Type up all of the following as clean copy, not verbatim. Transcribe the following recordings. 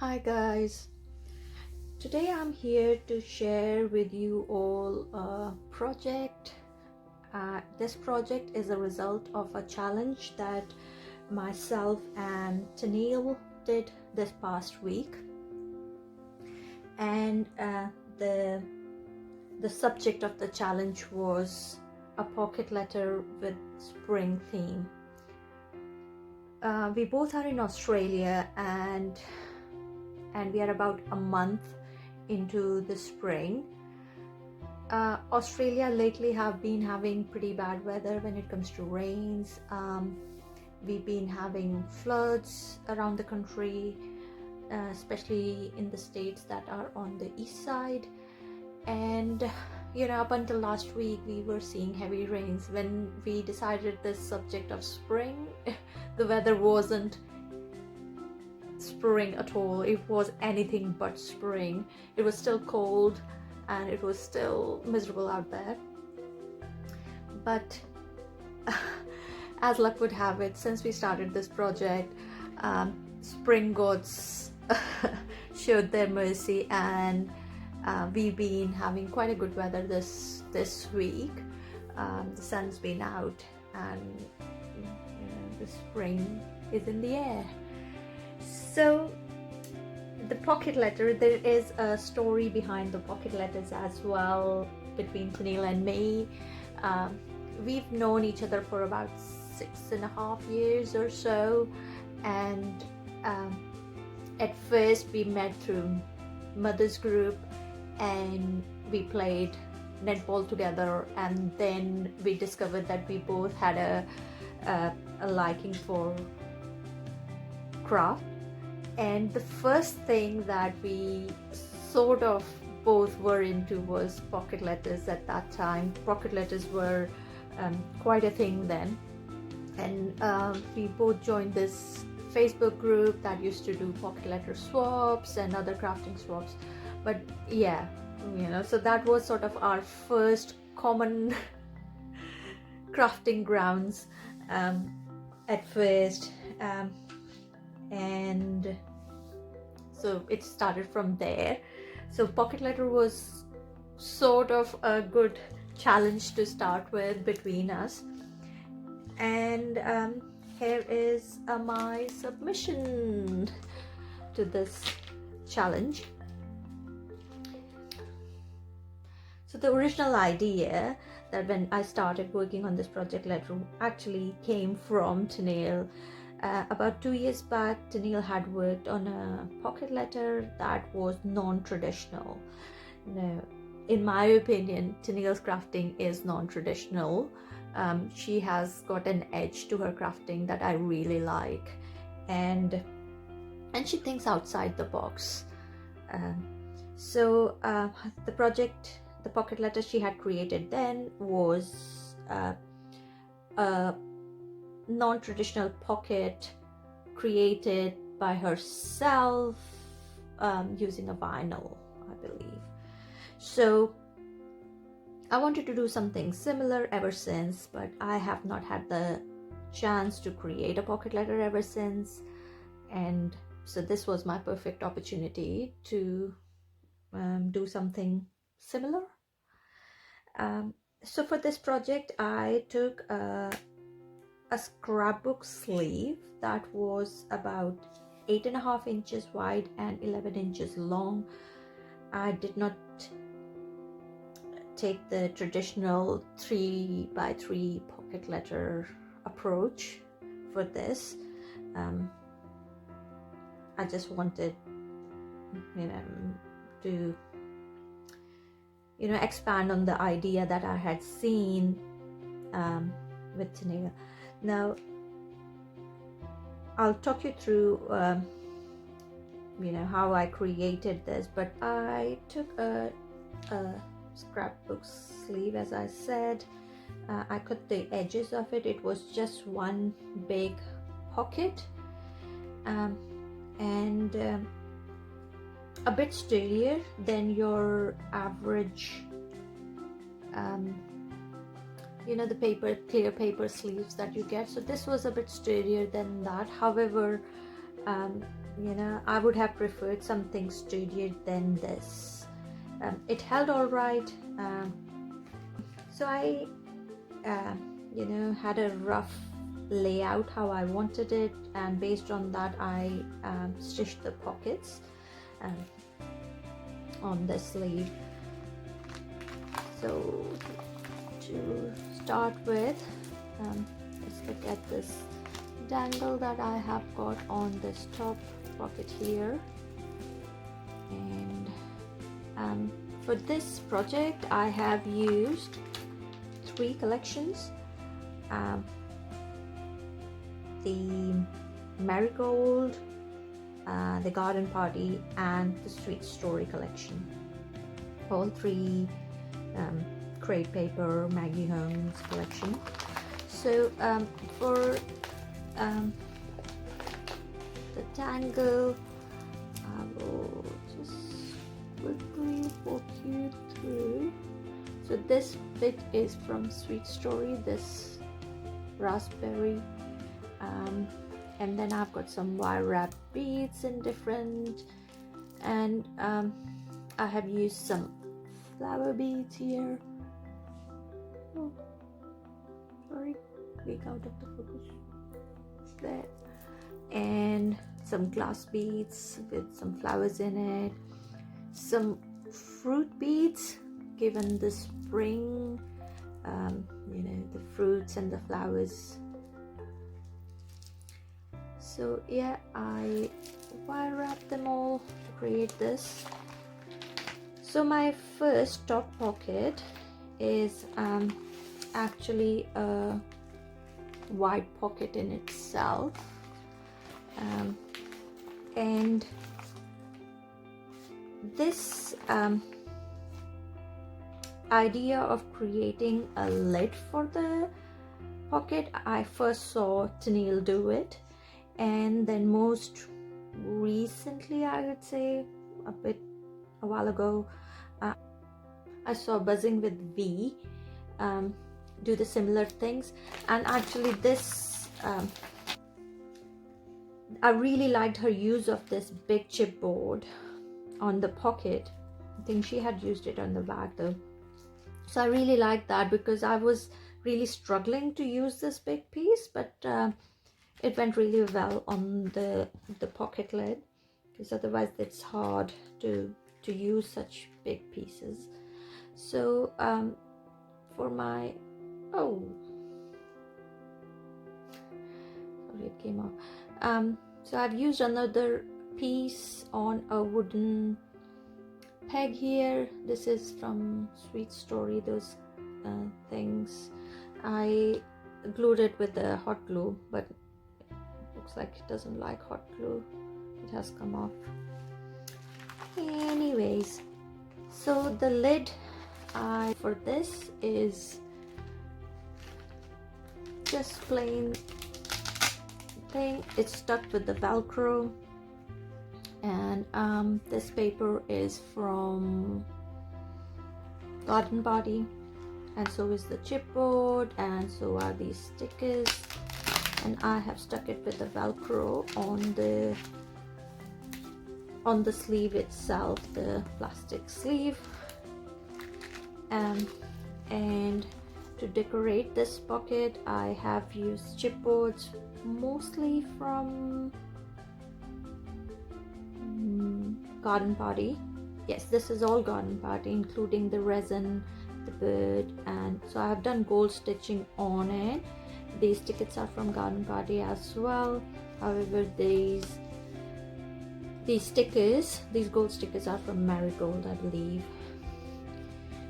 Hi guys, today I'm here to share with you all a project. This project is a result of a challenge that myself and Tennille did this past week, and the subject of the challenge was a pocket letter with spring theme. We both are in Australia and we are about a month into the spring. Australia lately have been having pretty bad weather when it comes to rains. We've been having floods around the country, especially in the states that are on the east side. And up until last week we were seeing heavy rains. When we decided this subject of spring, the weather wasn't spring at all. It was anything but spring. It was still cold and it was still miserable out there. But as luck would have it, since we started this project, spring gods showed their mercy, and we've been having quite a good weather this week. The sun's been out and the spring is in the air. So the pocket letter, there is a story behind the pocket letters as well between Tennille and me. We've known each other for about 6.5 years or so, and at first we met through mother's group and we played netball together, and then we discovered that we both had a liking for craft. And the first thing that we sort of both were into was pocket letters. At that time, pocket letters were quite a thing then, and we both joined this Facebook group that used to do pocket letter swaps and other crafting swaps. But yeah, so that was sort of our first common crafting grounds at first, and so it started from there. So pocket letter was sort of a good challenge to start with between us, and here is my submission to this challenge. So the original idea that when I started working on this project letter actually came from Tennille. About 2 years back, Tennille had worked on a pocket letter that was non-traditional. Now, in my opinion, Tennille's crafting is non-traditional. She has got an edge to her crafting that I really like, and she thinks outside the box. So the pocket letter she had created then was a non-traditional pocket created by herself using a vinyl, I believe. So I wanted to do something similar ever since, but I have not had the chance to create a pocket letter ever since, and so this was my perfect opportunity to do something similar. So for this project I took a scrapbook sleeve that was about 8.5 inches wide and 11 inches long. I did not take the traditional 3x3 pocket letter approach for this. I just wanted to expand on the idea that I had seen with Tennille. Now I'll talk you through how I created this, but I took a scrapbook sleeve, as I said. I cut the edges of it. It was just one big pocket, and a bit sturdier than your average the clear paper sleeves that you get. So this was a bit sturdier than that. However, you know, I would have preferred something sturdier than this. It held all right. So I you know, had a rough layout how I wanted it, and based on that I stitched the pockets on the sleeve. So to start with, let's look at this dangle that I have got on this top pocket here. And for this project I have used 3 collections, the Marigold, the Garden Party, and the Sweet Story collection. All 3 Crate Paper Maggie Holmes collection. So for the tangle, I will just quickly walk you through. So this bit is from Sweet Story, this raspberry, and then I've got some wire wrap beads in different, and I have used some flower beads here. Oh, sorry, leak out of the focus there, and some glass beads with some flowers in it, some fruit beads given the spring, you know, the fruits and the flowers. So yeah, I wire wrapped them all to create this. So my first top pocket is actually a wide pocket in itself, and this idea of creating a lid for the pocket, I first saw Tennille do it, and then most recently, I would say a while ago, I saw Buzzing with V do the similar things. And actually this I really liked her use of this big chipboard on the pocket. I think she had used it on the back though. So I really liked that because I was really struggling to use this big piece, but it went really well on the pocket lid, because otherwise it's hard to use such big pieces. So for my sorry, it came off. So I've used another piece on a wooden peg here. This is from Sweet Story, those things. I glued it with the hot glue, but it looks like it doesn't like hot glue. It has come off. Anyways, so the lid for this is just plain thing. It's stuck with the Velcro, and this paper is from Garden Party, and so is the chipboard, and so are these stickers, and I have stuck it with the Velcro on the sleeve itself, the plastic sleeve. And to decorate this pocket, I have used chipboards, mostly from Garden Party. Yes, this is all Garden Party, including the resin, the bird, and so I have done gold stitching on it. These tickets are from Garden Party as well. However, these stickers, these gold stickers, are from Marigold, I believe.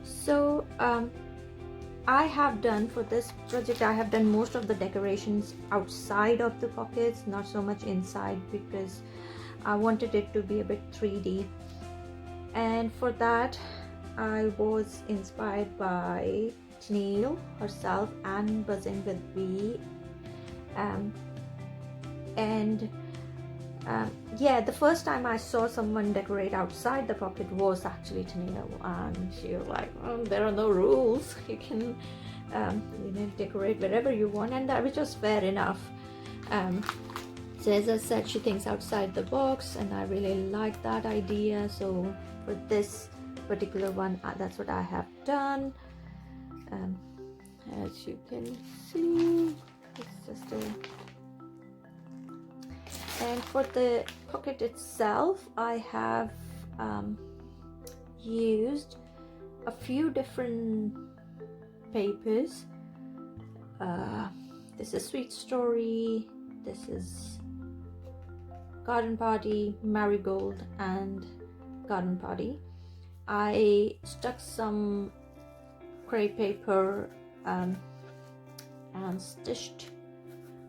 So I have done, for this project, I have done most of the decorations outside of the pockets, not so much inside, because I wanted it to be a bit 3D. And for that, I was inspired by Tennille herself and Buzzing with V. Yeah, the first time I saw someone decorate outside the pocket was actually Tennille, and she was like, well, there are no rules, you can decorate wherever you want, and that was just fair enough. So as I said, she thinks outside the box, and I really like that idea. So for this particular one, that's what I have done. As you can see, it's just a... And for the pocket itself, I have used a few different papers. This is Sweet Story, this is Garden Party, Marigold, and Garden Party. I stuck some crepe paper and stitched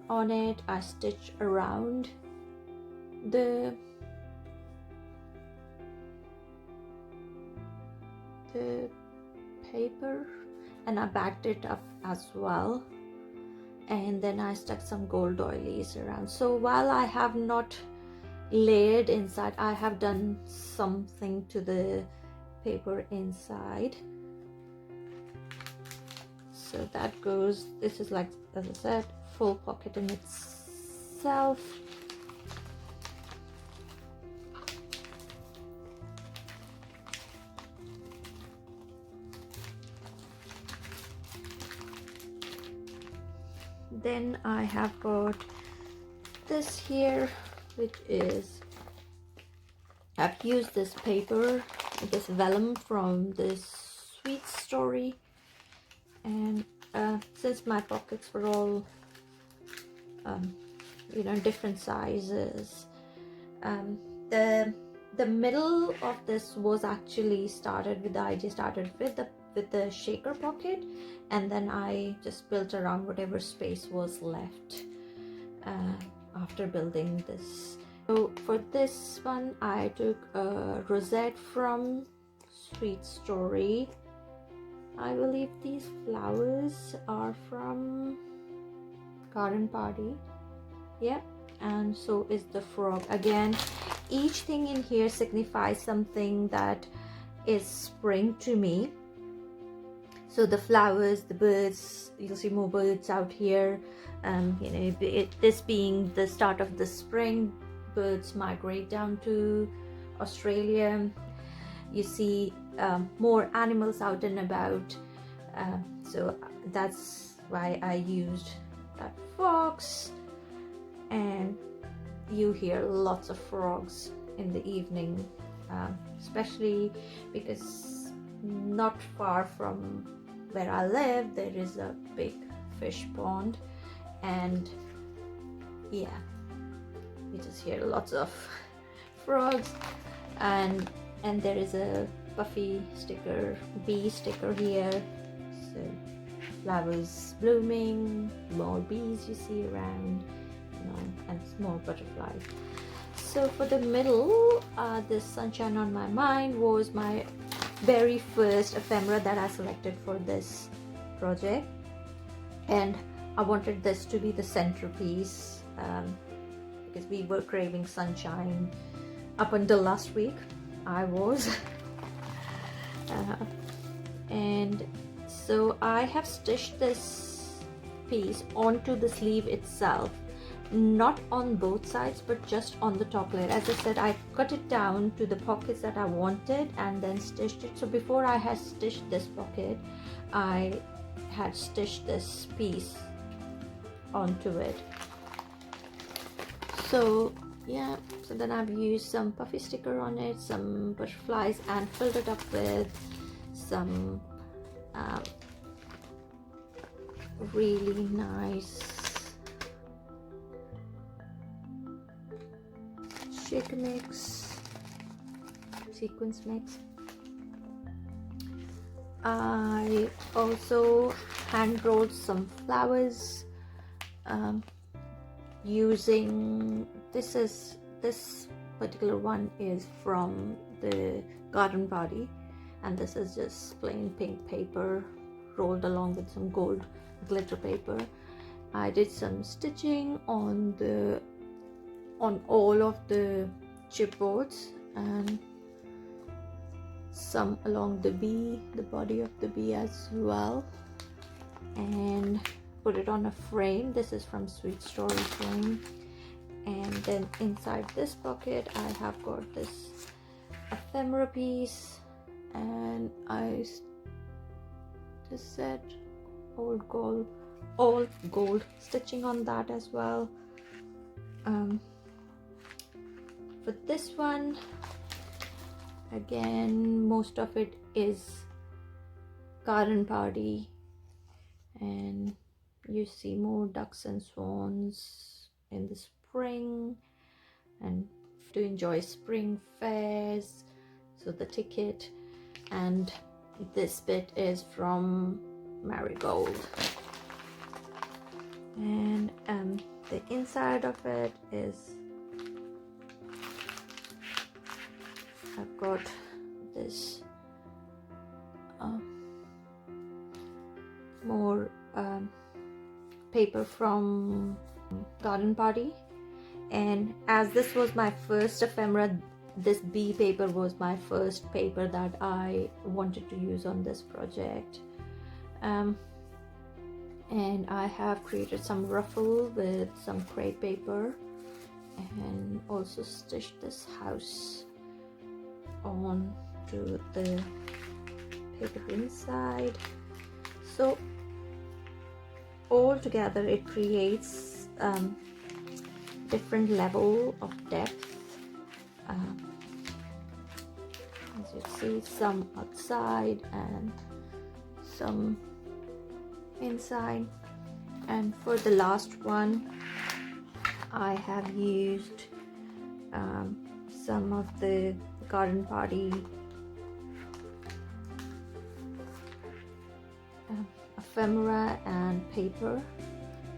on it. I stitched around the paper, and I backed it up as well, and then I stuck some gold doilies around. So while I have not layered inside, I have done something to the paper inside. So that goes, this is like, as I said, full pocket in itself. Then I have got this here, which is, I've used this paper, this vellum from this Sweet Story, and since my pockets were all you know, different sizes, the middle of this was actually started with, the idea started with the shaker pocket, and then I just built around whatever space was left after building this. So for this one, I took a rosette from Sweet Story. I believe these flowers are from Garden Party. Yep, and so is the frog. Again, each thing in here signifies something that is spring to me. So the flowers, the birds, you'll see more birds out here. You know, this being the start of the spring, birds migrate down to Australia. You see more animals out and about. So that's why I used that fox. And you hear lots of frogs in the evening, especially because not far from where I live there is a big fish pond, and yeah, you just hear lots of frogs. And there is a puffy sticker, bee sticker here, so flowers blooming, more bees you see around, you know, and small butterflies. So for the middle, this Sunshine on My Mind was my very first ephemera that I selected for this project, and I wanted this to be the centerpiece because we were craving sunshine up until last week. I was and so I have stitched this piece onto the sleeve itself, not on both sides but just on the top layer. As I said, I cut it down to the pockets that I wanted and then stitched it. So before I had stitched this pocket, I had stitched this piece onto it. So yeah, so then I've used some puffy sticker on it, some butterflies, and filled it up with some really nice shaker mix, sequence mix. I also hand rolled some flowers using this particular one is from the Garden Party, and this is just plain pink paper rolled along with some gold glitter paper. I did some stitching on all of the chipboards and some along the body of the bee as well, and put it on a frame. This is from Sweet Story frame, And then inside this pocket I have got this ephemera piece, and I just said all gold stitching on that as well. For this one, again, most of it is garden party, and you see more ducks and swans in the spring, and to enjoy spring fairs, so the ticket. And this bit is from Marigold, and the inside of it is, I've got this more paper from Garden Party, and as this was my first ephemera, this bee paper was my first paper that I wanted to use on this project. And I have created some ruffle with some crepe paper, and also stitched this house on to the paper inside. So all together it creates different level of depth. As you see, some outside and some inside. And for the last one, I have used some of the Garden Party ephemera and paper.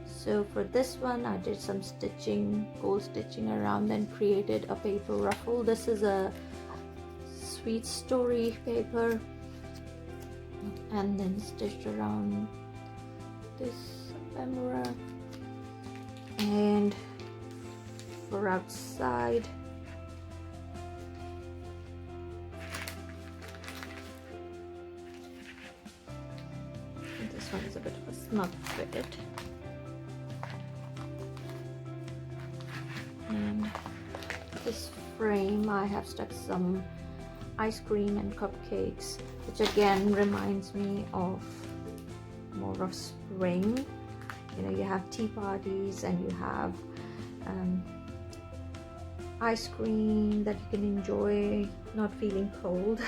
So for this one I did some stitching, gold stitching around, and created a paper ruffle. This is a Sweet Story paper, and then stitched around this ephemera. And for outside, this one is a bit of a snug fit, and this frame I have stuck some ice cream and cupcakes, which again reminds me of more of spring. You know, you have tea parties and you have ice cream that you can enjoy, not feeling cold.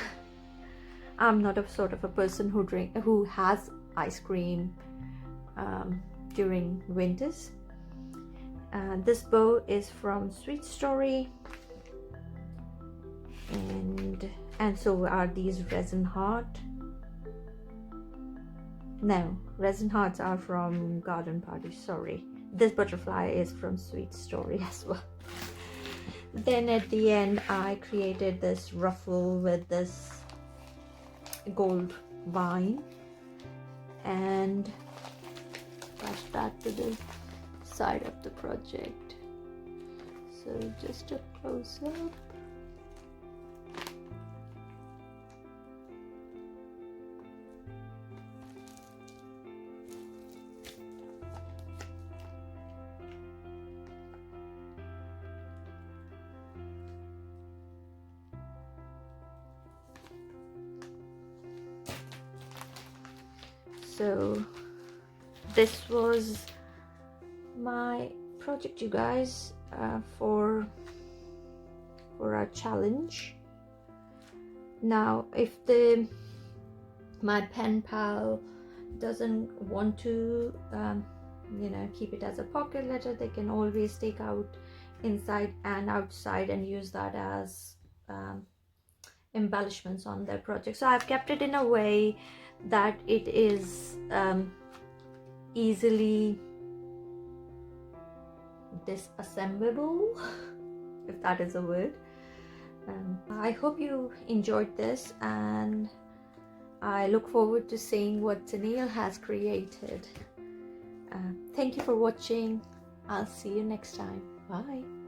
I'm not a sort of a person who has ice cream during winters. This bow is from Sweet Story, and so are these resin heart. No, resin hearts are from Garden Party, sorry. This butterfly is from Sweet Story as well. Then at the end I created this ruffle with this gold vine, and attach that to the side of the project. So just a close up. So this was my project, you guys, for our challenge. Now if my pen pal doesn't want to you know, keep it as a pocket letter, they can always take out inside and outside and use that as embellishments on their project. So I've kept it in a way that it is easily disassemblable, if that is a word. I hope you enjoyed this, and I look forward to seeing what Tennille has created. Thank you for watching. I'll see you next time. Bye.